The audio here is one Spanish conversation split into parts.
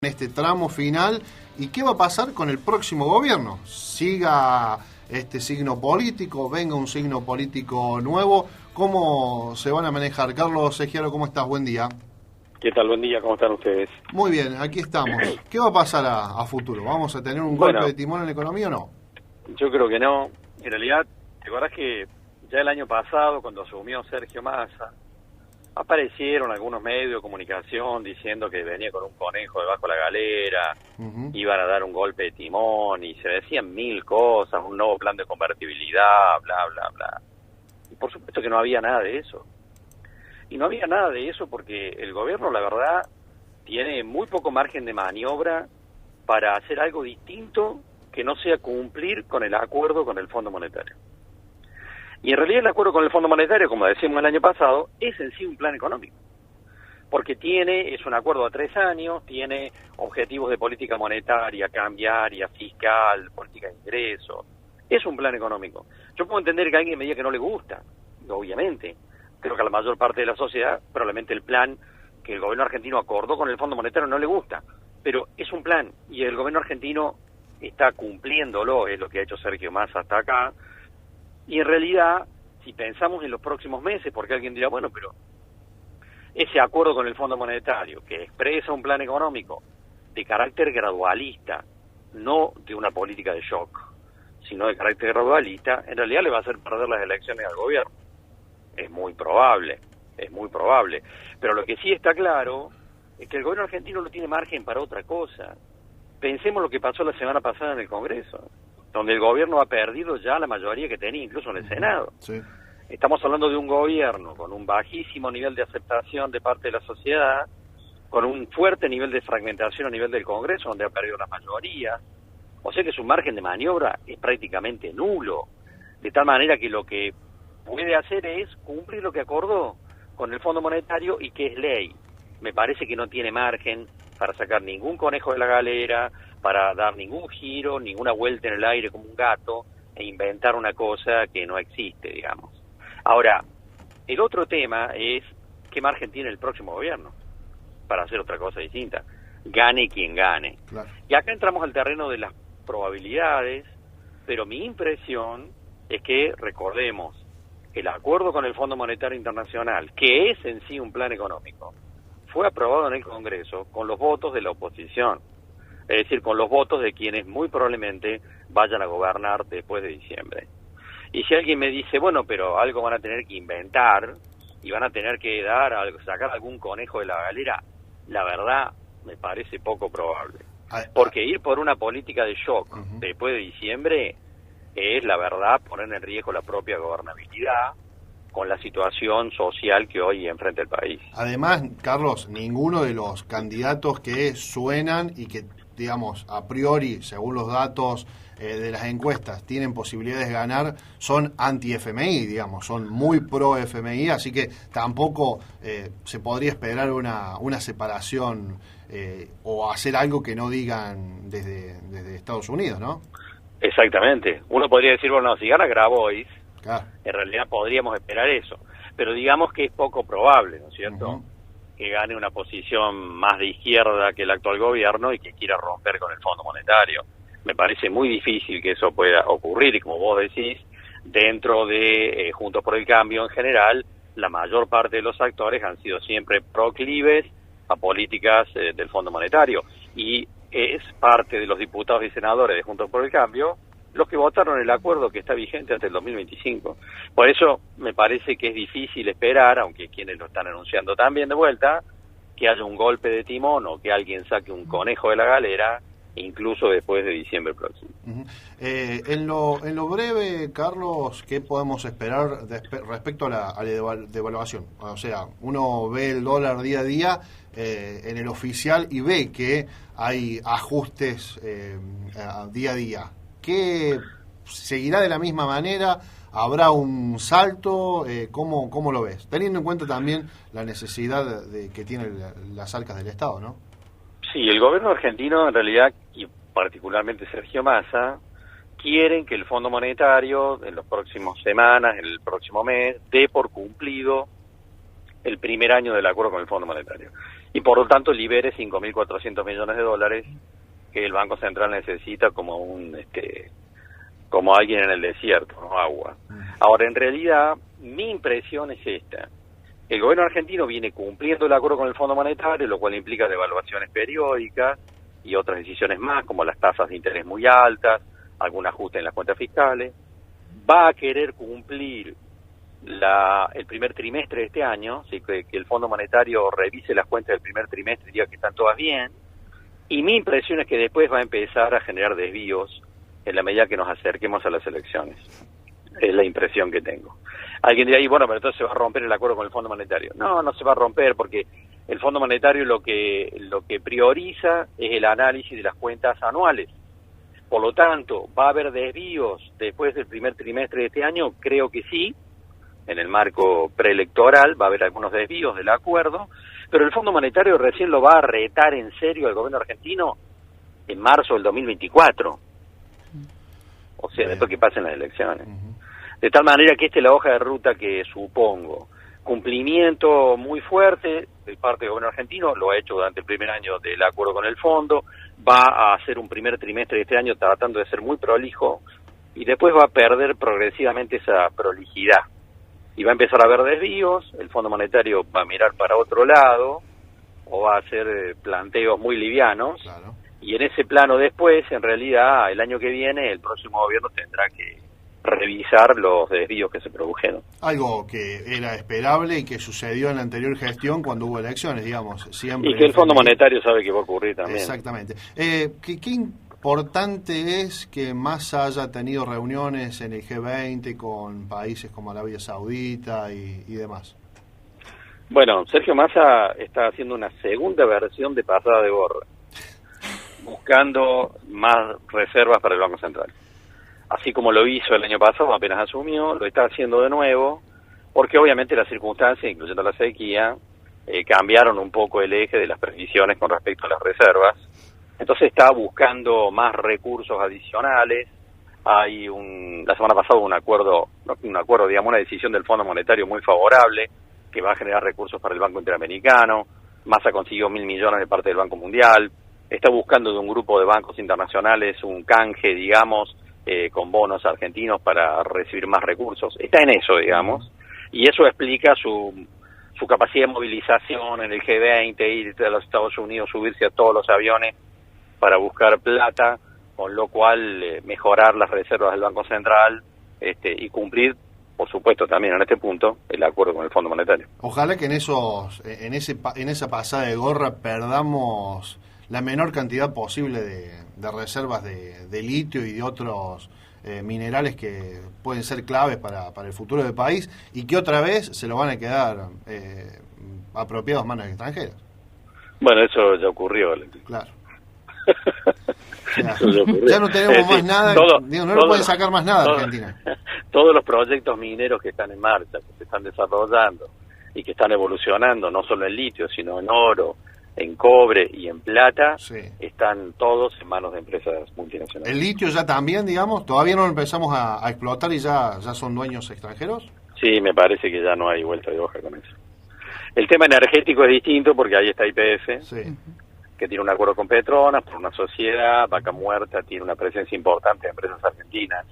en este tramo final. ¿Y qué va a pasar con el próximo gobierno? Siga este signo político, venga un signo político nuevo, ¿cómo se van a manejar? Carlos Segiaro, ¿cómo estás? Buen día. ¿Qué tal? Buen día, ¿cómo están ustedes? Muy bien, aquí estamos. ¿Qué va a pasar a futuro? ¿Vamos a tener un golpe de timón en la economía o no? Yo creo que no. En realidad, ¿te acordás que ya el año pasado, cuando asumió Sergio Massa, aparecieron algunos medios de comunicación diciendo que venía con un conejo debajo de la galera, iban a dar un golpe de timón y se decían mil cosas, un nuevo plan de convertibilidad, bla, bla, bla. Y por supuesto que no había nada de eso. Y no había nada de eso porque el gobierno, la verdad, tiene muy poco margen de maniobra para hacer algo distinto que no sea cumplir con el acuerdo con el Fondo Monetario. Y en realidad el acuerdo con el Fondo Monetario, como decimos el año pasado, es en sí un plan económico. Porque es un acuerdo a 3 años, tiene objetivos de política monetaria, cambiaria, fiscal, política de ingresos. Es un plan económico. Yo puedo entender que alguien me diga que no le gusta, obviamente. Creo que a la mayor parte de la sociedad, probablemente el plan que el gobierno argentino acordó con el Fondo Monetario no le gusta. Pero es un plan y el gobierno argentino está cumpliéndolo, es lo que ha hecho Sergio Massa hasta acá. Y en realidad, si pensamos en los próximos meses, porque alguien dirá, bueno, pero ese acuerdo con el Fondo Monetario, que expresa un plan económico de carácter gradualista, no de una política de shock, sino de carácter gradualista, en realidad le va a hacer perder las elecciones al gobierno. Es muy probable. Pero lo que sí está claro es que el gobierno argentino no tiene margen para otra cosa. Pensemos lo que pasó la semana pasada en el Congreso, donde el gobierno ha perdido ya la mayoría que tenía, incluso en el Senado. Sí. Estamos hablando de un gobierno con un bajísimo nivel de aceptación de parte de la sociedad, con un fuerte nivel de fragmentación a nivel del Congreso, donde ha perdido la mayoría. O sea que su margen de maniobra es prácticamente nulo, de tal manera que lo que puede hacer es cumplir lo que acordó con el Fondo Monetario y que es ley. Me parece que no tiene margen para sacar ningún conejo de la galera, para dar ningún giro, ninguna vuelta en el aire como un gato e inventar una cosa que no existe, digamos. Ahora, el otro tema es qué margen tiene el próximo gobierno para hacer otra cosa distinta. Gane quien gane. Claro. Y acá entramos al terreno de las probabilidades, pero mi impresión es que, recordemos, el acuerdo con el Fondo Monetario Internacional, que es en sí un plan económico, fue aprobado en el Congreso con los votos de la oposición. Es decir, con los votos de quienes muy probablemente vayan a gobernar después de diciembre. Y si alguien me dice, bueno, pero algo van a tener que inventar y van a tener que sacar algún conejo de la galera, la verdad me parece poco probable. Porque ir por una política de shock después de diciembre es, la verdad, poner en riesgo la propia gobernabilidad con la situación social que hoy enfrenta el país. Además, Carlos, ninguno de los candidatos que suenan y que, digamos, a priori, según los datos de las encuestas, tienen posibilidades de ganar, son anti-FMI, digamos, son muy pro-FMI, así que tampoco se podría esperar una separación o hacer algo que no digan desde Estados Unidos, ¿no? Exactamente. Uno podría decir, bueno, si gana Grabois, claro, en realidad podríamos esperar eso, pero digamos que es poco probable, ¿no es cierto?, que gane una posición más de izquierda que el actual gobierno y que quiera romper con el Fondo Monetario. Me parece muy difícil que eso pueda ocurrir y, como vos decís, dentro de Juntos por el Cambio en general, la mayor parte de los actores han sido siempre proclives a políticas del Fondo Monetario y es parte de los diputados y senadores de Juntos por el Cambio los que votaron el acuerdo que está vigente hasta el 2025. Por eso me parece que es difícil esperar, aunque quienes lo están anunciando también de vuelta, que haya un golpe de timón o que alguien saque un conejo de la galera, incluso después de diciembre próximo. En lo breve, Carlos, ¿qué podemos esperar respecto a la devaluación? O sea, uno ve el dólar día a día en el oficial y ve que hay ajustes día a día. ¿Qué seguirá de la misma manera? ¿Habrá un salto? ¿Cómo lo ves? Teniendo en cuenta también la necesidad que tienen las arcas del Estado, ¿no? Sí, el gobierno argentino en realidad, y particularmente Sergio Massa, quieren que el Fondo Monetario en las próximas semanas, en el próximo mes, dé por cumplido el primer año del acuerdo con el Fondo Monetario. y por lo tanto libere 5.400 millones de dólares que el Banco Central necesita como alguien en el desierto, ¿no? Agua. Ahora, en realidad, mi impresión es esta. El gobierno argentino viene cumpliendo el acuerdo con el Fondo Monetario, lo cual implica devaluaciones periódicas y otras decisiones más, como las tasas de interés muy altas, algún ajuste en las cuentas fiscales. Va a querer cumplir el primer trimestre de este año, así que el Fondo Monetario revise las cuentas del primer trimestre y diga que están todas bien. Y mi impresión es que después va a empezar a generar desvíos en la medida que nos acerquemos a las elecciones. Es la impresión que tengo. Alguien dirá, bueno, pero entonces se va a romper el acuerdo con el Fondo Monetario. No, no se va a romper porque el Fondo Monetario lo que prioriza es el análisis de las cuentas anuales. Por lo tanto, ¿va a haber desvíos después del primer trimestre de este año? Creo que sí. En el marco preelectoral va a haber algunos desvíos del acuerdo, pero el Fondo Monetario recién lo va a retar en serio al gobierno argentino en marzo del 2024. O sea, después que pasen las elecciones. De tal manera que esta es la hoja de ruta que supongo. Cumplimiento muy fuerte de parte del gobierno argentino, lo ha hecho durante el primer año del acuerdo con el fondo, va a hacer un primer trimestre de este año tratando de ser muy prolijo, y después va a perder progresivamente esa prolijidad. Y va a empezar a haber desvíos, el Fondo Monetario va a mirar para otro lado, o va a hacer planteos muy livianos, claro. Y en ese plano después, en realidad, el año que viene, el próximo gobierno tendrá que revisar los desvíos que se produjeron. Algo que era esperable y que sucedió en la anterior gestión cuando hubo elecciones, digamos. Siempre y que el Fondo Monetario sabe que va a ocurrir también. Exactamente. ¿Qué importante es que Massa haya tenido reuniones en el G20 con países como Arabia Saudita y demás? Bueno, Sergio Massa está haciendo una segunda versión de pasada de gorra, buscando más reservas para el Banco Central. Así como lo hizo el año pasado, apenas asumió, lo está haciendo de nuevo, porque obviamente las circunstancias, incluyendo la sequía, cambiaron un poco el eje de las previsiones con respecto a las reservas. Entonces está buscando más recursos adicionales. Hay la semana pasada un acuerdo, digamos, una decisión del Fondo Monetario muy favorable, que va a generar recursos para el Banco Interamericano. Massa consiguió 1.000 millones de parte del Banco Mundial. Está buscando de un grupo de bancos internacionales un canje, digamos, con bonos argentinos para recibir más recursos. Está en eso, digamos, y eso explica su capacidad de movilización en el G20, ir a los Estados Unidos, subirse a todos los aviones para buscar plata, con lo cual mejorar las reservas del Banco Central y cumplir, por supuesto, también en este punto, el acuerdo con el Fondo Monetario. Ojalá que en esa pasada de gorra perdamos la menor cantidad posible de reservas de litio y de otros minerales que pueden ser claves para el futuro del país y que otra vez se lo van a quedar apropiados manos extranjeras. Bueno, eso ya ocurrió. Claro. Ya no tenemos más nada, no lo pueden sacar más nada Argentina. Todos los proyectos mineros que están en marcha, que se están desarrollando y que están evolucionando, no solo en litio, sino en oro, en cobre y en plata, sí, están todos en manos de empresas multinacionales. ¿El litio ya también, digamos? ¿Todavía no lo empezamos a explotar y ya son dueños extranjeros? Sí, me parece que ya no hay vuelta de hoja con eso. El tema energético es distinto porque ahí está YPF, sí, que tiene un acuerdo con Petronas por una sociedad. Vaca Muerta tiene una presencia importante de empresas argentinas,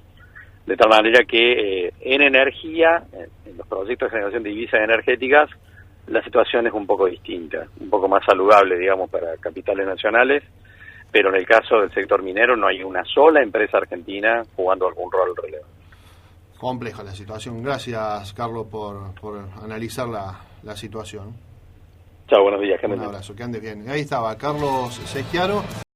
de tal manera que en energía, en los proyectos de generación de divisas energéticas, la situación es un poco distinta, un poco más saludable, digamos, para capitales nacionales, pero en el caso del sector minero no hay una sola empresa argentina jugando algún rol relevante. Compleja la situación. Gracias, Carlos, por analizar la situación. Chao, buenos días. Un abrazo, que andes bien. Ahí estaba Carlos Segiaro.